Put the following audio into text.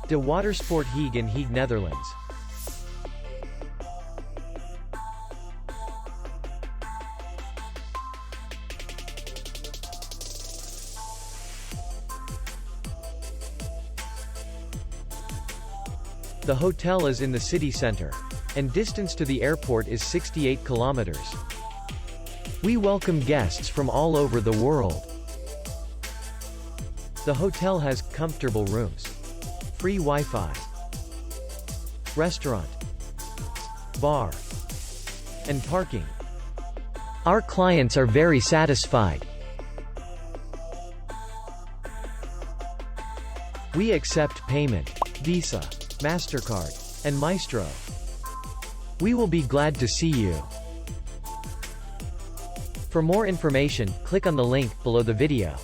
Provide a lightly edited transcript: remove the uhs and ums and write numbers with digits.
De Watersport Heeg in Heeg, Netherlands. The hotel is in the city center, and distance to the airport is 68 kilometers. We welcome guests from all over the world. The hotel has comfortable rooms, free Wi-Fi, restaurant, bar, and parking. Our clients are very satisfied. We accept payment, Visa, MasterCard, and Maestro. We will be glad to see you. For more information, click on the link below the video.